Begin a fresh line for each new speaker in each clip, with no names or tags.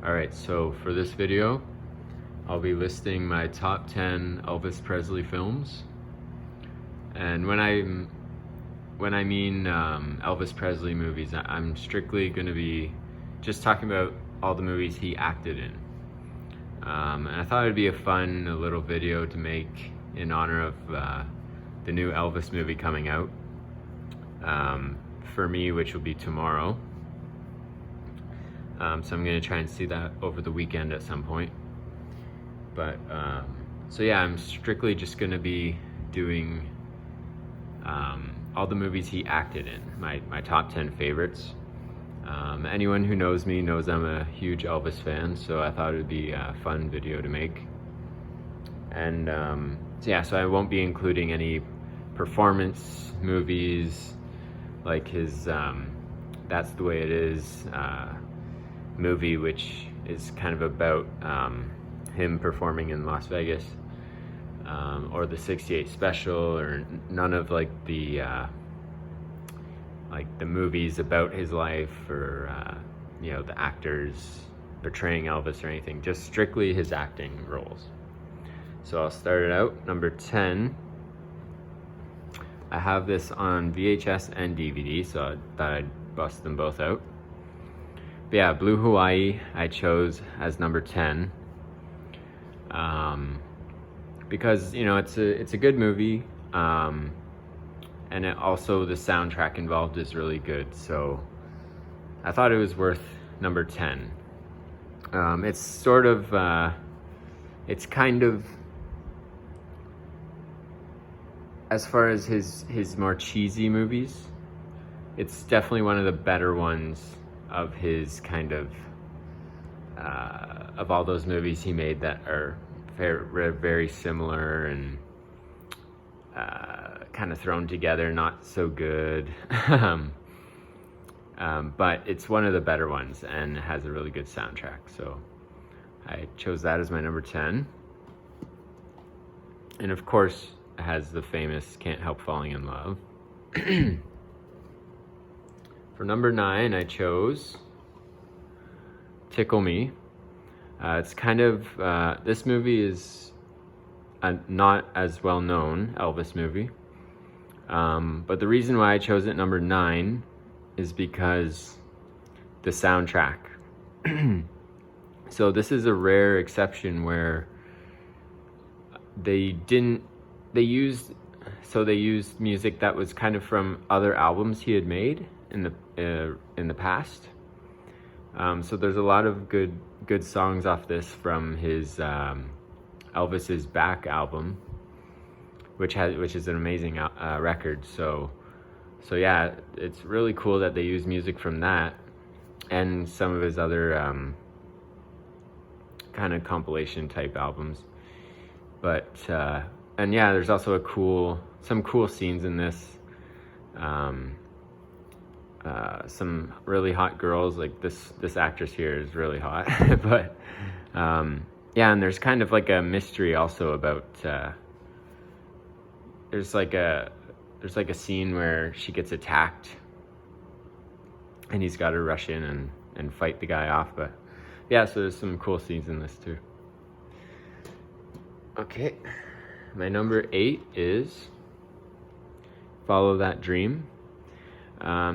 Alright, so for this video, I'll be listing my top 10 Elvis Presley films. And when I mean Elvis Presley movies, I'm strictly going to be just talking about all the movies he acted in. And I thought it'd be a fun little video to make in honor of the new Elvis movie coming out for me, which will be tomorrow. So I'm going to try and see that over the weekend at some point. But, so yeah, I'm strictly just going to be doing all the movies he acted in, my top 10 favorites. Anyone who knows me knows I'm a huge Elvis fan, so I thought it would be a fun video to make. And so yeah, so I won't be including any performance movies like his That's the Way It Is movie, which is kind of about him performing in Las Vegas, or the '68 special, or none of like the movies about his life, or you know, the actors portraying Elvis or anything, just strictly his acting roles. So I'll start it out. Number 10, I have this on VHS and DVD, so I thought I'd bust them both out. But yeah, Blue Hawaii I chose as number 10, because, you know, it's a good movie, and it also, the soundtrack involved is really good, so I thought it was worth number 10. It's sort of, it's kind of, as far as his more cheesy movies, it's definitely one of the better ones of his kind of all those movies he made that are very similar and kind of thrown together, not so good. But it's one of the better ones and has a really good soundtrack, so I chose that as my number 10. And of course, it has the famous Can't Help Falling in Love. For number 9, I chose Tickle Me. It's kind of, this movie is a not as well known Elvis movie. But the reason why I chose it number 9 is because the soundtrack. So this is a rare exception where they used music that was kind of from other albums he had made in the past. So there's a lot of good songs off this from his Elvis's Back album, which is an amazing record. So yeah, it's really cool that they use music from that and some of his other kind of compilation type albums. But and yeah, there's also some cool scenes in this. Some really hot girls, like this actress here is really hot. But yeah, and there's kind of like a mystery also about there's like a scene where she gets attacked and he's got to rush in and fight the guy off. But yeah, so there's some cool scenes in this too. Okay, my number 8 is Follow That Dream.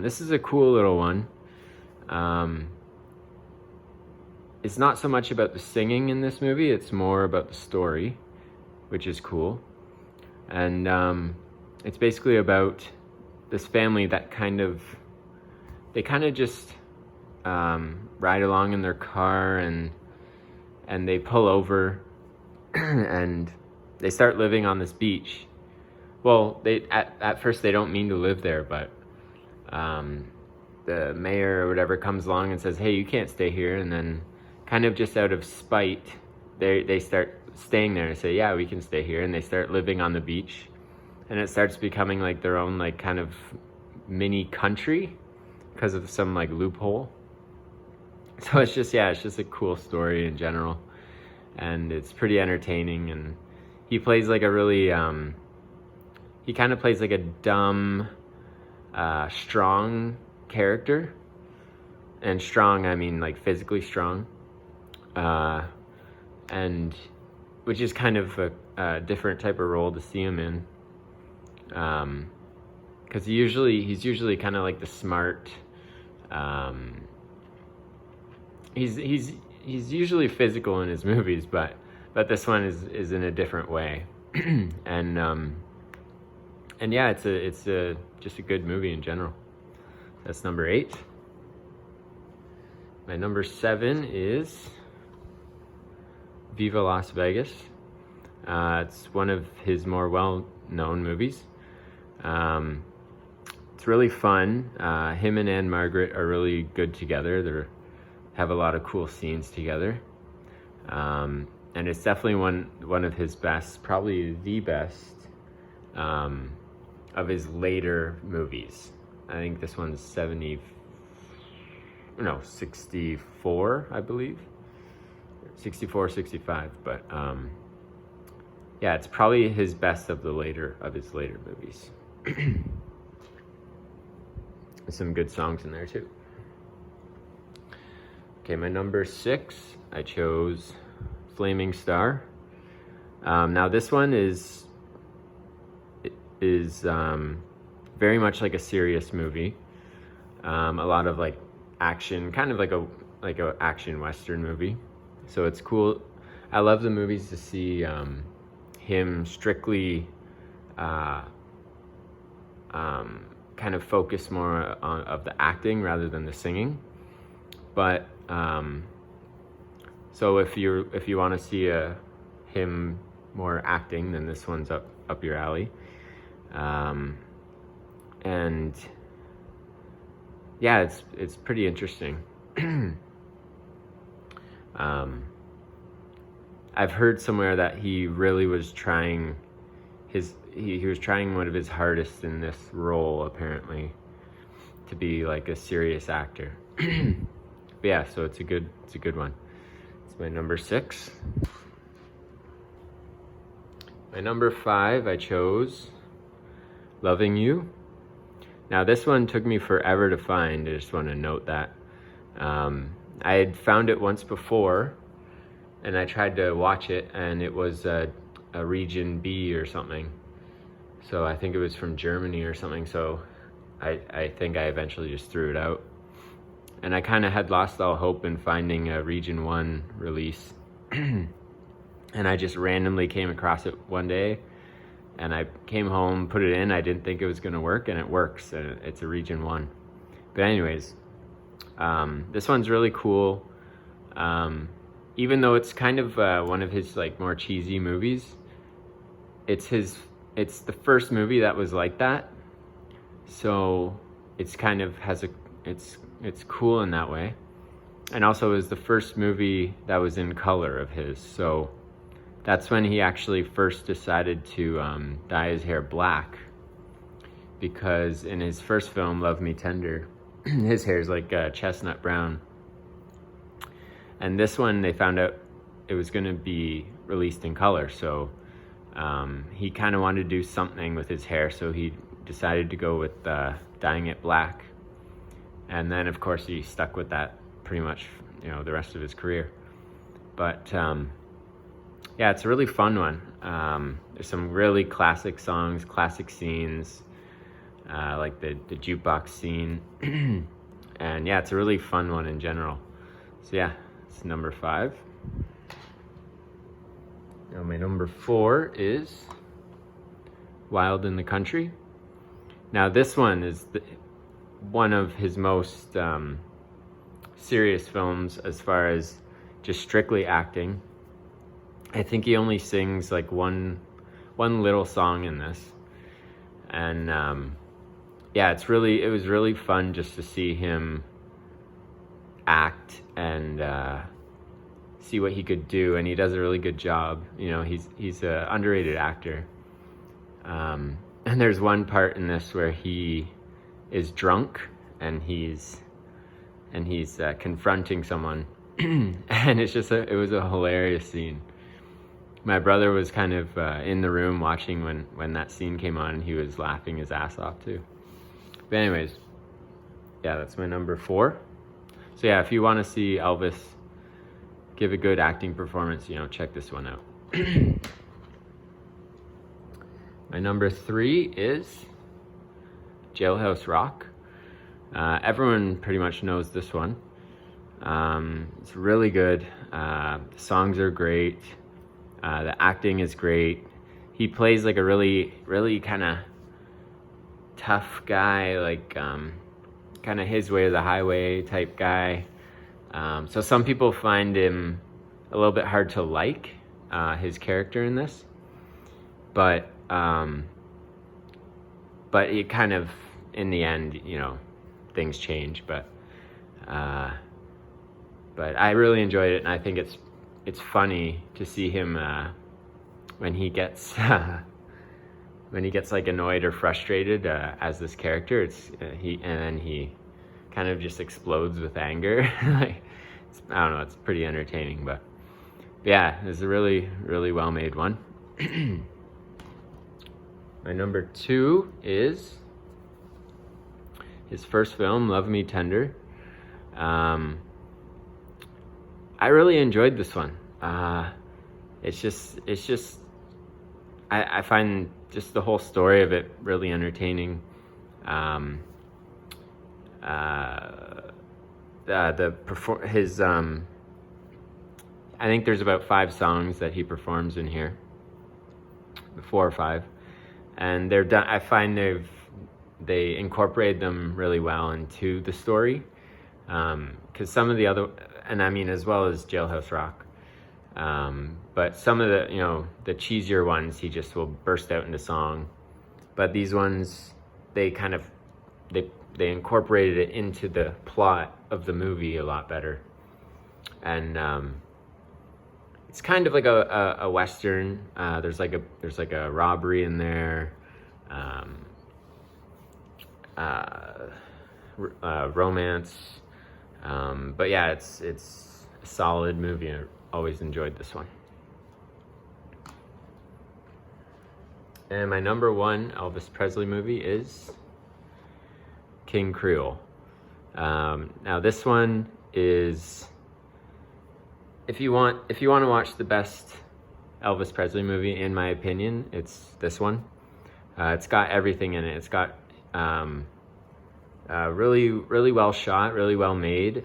This is a cool little one. It's not so much about the singing in this movie, it's more about the story, which is cool. And it's basically about this family that they kind of just ride along in their car, and they pull over and they start living on this beach. Well, at first they don't mean to live there, but the mayor or whatever comes along and says, hey, you can't stay here. And then kind of just out of spite, they start staying there and say, yeah, we can stay here. And they start living on the beach, and it starts becoming like their own like kind of mini country because of some like loophole. So it's just a cool story in general, and it's pretty entertaining. And he plays like a really he kind of plays like a dumb strong character. And strong, I mean like physically strong. and which is kind of a different type of role to see him in, because he's usually kind of like the smart. He's usually physical in his movies, but this one is in a different way, and yeah, it's just a good movie in general. That's number 8. My number 7 is Viva Las Vegas. It's one of his more well-known movies. It's really fun. Him and Anne Margaret are really good together. They have a lot of cool scenes together. And it's definitely one of his best, probably the best, of his later movies. I think this one's 64, I believe. 64, 65, but yeah, it's probably his best of his later movies. There's some good songs in there too. Okay, my number 6, I chose Flaming Star. Now this one is very much like a serious movie. A lot of like action, kind of like a action western movie. So it's cool. I love the movies to see him strictly kind of focus more on of the acting rather than the singing. But so if you want to see him more acting, then this one's up your alley. And yeah, it's pretty interesting. I've heard somewhere that he really was trying he was trying one of his hardest in this role, apparently, to be like a serious actor. But yeah, so it's a good one. It's my number 6. My number 5, I chose Loving You. Now this one took me forever to find. I just want to note that. I had found it once before, and I tried to watch it, and it was a region B or something. So I think it was from Germany or something. So I think I eventually just threw it out. And I kind of had lost all hope in finding a region 1 release. And I just randomly came across it one day, and I came home, put it in. I didn't think it was going to work, and it works. And it's a region 1. But anyways, this one's really cool. Even though it's kind of one of his like more cheesy movies, it's the first movie that was like that. So it's kind of it's cool in that way. And also it was the first movie that was in color of his. So that's when he actually first decided to dye his hair black, because in his first film, Love Me Tender, his hair's like chestnut brown. And this one, they found out it was going to be released in color. So he kind of wanted to do something with his hair, so he decided to go with dyeing it black. And then, of course, he stuck with that pretty much, the rest of his career. But yeah, it's a really fun one. There's some really classic songs, classic scenes, like the jukebox scene. And yeah, it's a really fun one in general. So yeah, it's number 5. Now my number 4 is Wild in the Country. Now this one is one of his most serious films as far as just strictly acting. I think he only sings like one little song in this. And yeah, it was really fun just to see him act and see what he could do, and he does a really good job. He's an underrated actor. And there's one part in this where he is drunk and he's confronting someone, and it was a hilarious scene. My brother was kind of in the room watching when that scene came on, and he was laughing his ass off too. But anyways, yeah, that's my number 4. So yeah, if you want to see Elvis give a good acting performance, check this one out. My number 3 is Jailhouse Rock. Everyone pretty much knows this one. It's really good. The songs are great. The acting is great. He plays like a really, really kind of tough guy, like kind of his way or the highway type guy. So some people find him a little bit hard to like, his character in this, but it kind of, in the end, things change. But I really enjoyed it, and I think it's funny to see him when he gets like annoyed or frustrated as this character. And then he kind of just explodes with anger. Like, I don't know, it's pretty entertaining. But yeah, it's a really, really well made one. My number 2 is his first film, Love Me Tender. I really enjoyed this one. It's just I find just the whole story of it really entertaining. I think there's about 5 songs that he performs in here, 4 or 5, and they're done. I find they incorporate them really well into the story, because some of the other, and I mean as well as Jailhouse Rock, but some of the cheesier ones, he just will burst out into song. But these ones, they kind of they incorporated it into the plot of the movie a lot better, and it's kind of like a western. There's like a robbery in there, romance, but yeah, it's a solid movie. I always enjoyed this one. And my number 1 Elvis Presley movie is King Creole. Now this one is, if you want to watch the best Elvis Presley movie, in my opinion, it's this one. It's got everything in it. It's got really, really well shot, really well made.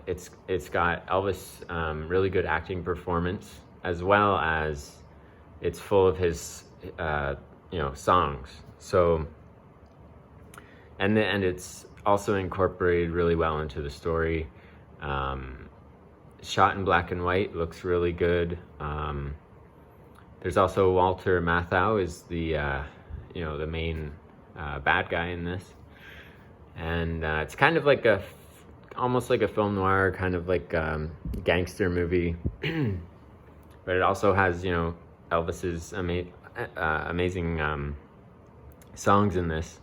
It's got Elvis, really good acting performance, as well as it's full of his songs. So, and it's also incorporated really well into the story. Shot in black and white, looks really good. There's also Walter Matthau is the the main bad guy in this, and it's kind of like almost like a film noir, kind of like gangster movie, but it also has Elvis's amazing songs in this,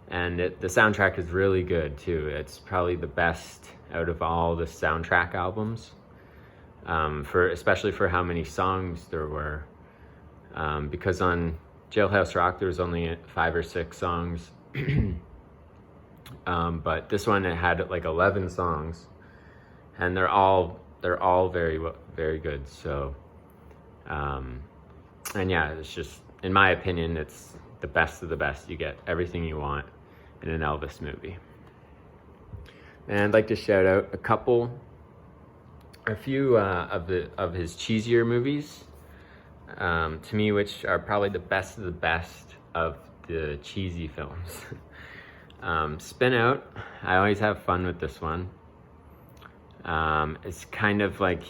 and the soundtrack is really good too. It's probably the best out of all the soundtrack albums, especially for how many songs there were, because on Jailhouse Rock there was only 5 or 6 songs, but this one, it had like 11 songs, and they're all very very good. So and yeah, it's just, in my opinion, it's the best of the best. You get everything you want in an Elvis movie. And I'd like to shout out a few of his cheesier movies, to me, which are probably the best of the best of the cheesy films. Spin Out, I always have fun with this one. It's kind of like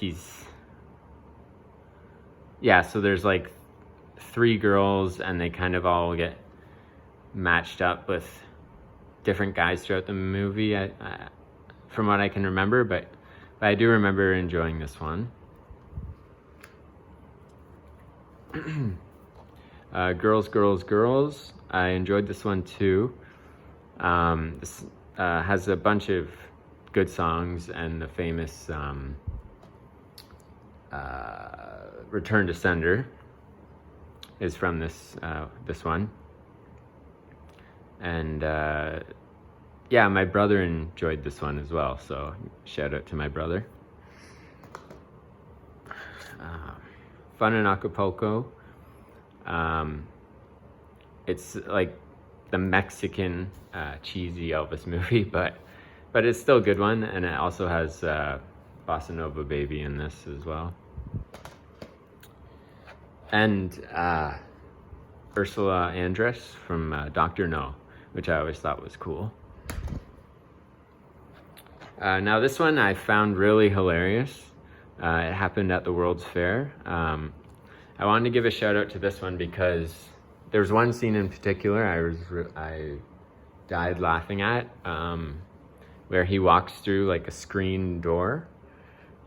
so there's like 3 girls, and they kind of all get matched up with different guys throughout the movie, from what I can remember, but I do remember enjoying this one. Girls, Girls, Girls, I enjoyed this one too. This has a bunch of good songs, and the famous Return to Sender is from this one. And yeah, my brother enjoyed this one as well, so shout out to my brother. Fun in Acapulco. It's like the Mexican cheesy Elvis movie, but it's still a good one, and it also has Bossa Nova Baby in this as well. And Ursula Andress from Dr. No, which I always thought was cool. Now this one I found really hilarious. It happened at the World's Fair. I wanted to give a shout out to this one because there's one scene in particular I died laughing at, where he walks through like a screen door.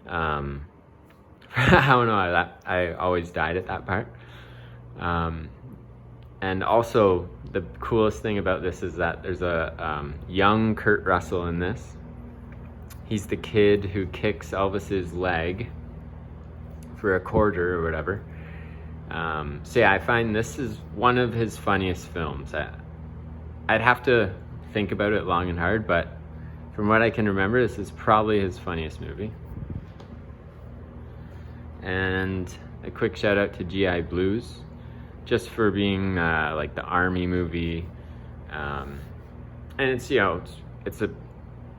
I don't know, I always died at that part. And also the coolest thing about this is that there's a young Kurt Russell in this. He's the kid who kicks Elvis's leg for a quarter or whatever. So yeah, I find this is one of his funniest films. I'd have to think about it long and hard, but from what I can remember, this is probably his funniest movie. And a quick shout out to GI Blues, just for being like the army movie. And it's, you know, it's a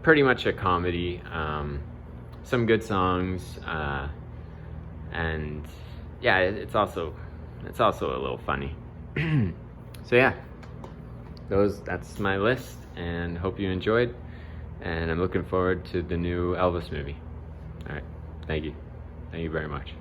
pretty much a comedy, some good songs, and yeah, it's also a little funny. So yeah, that's my list, and hope you enjoyed, and I'm looking forward to the new Elvis movie. All right, thank you very much.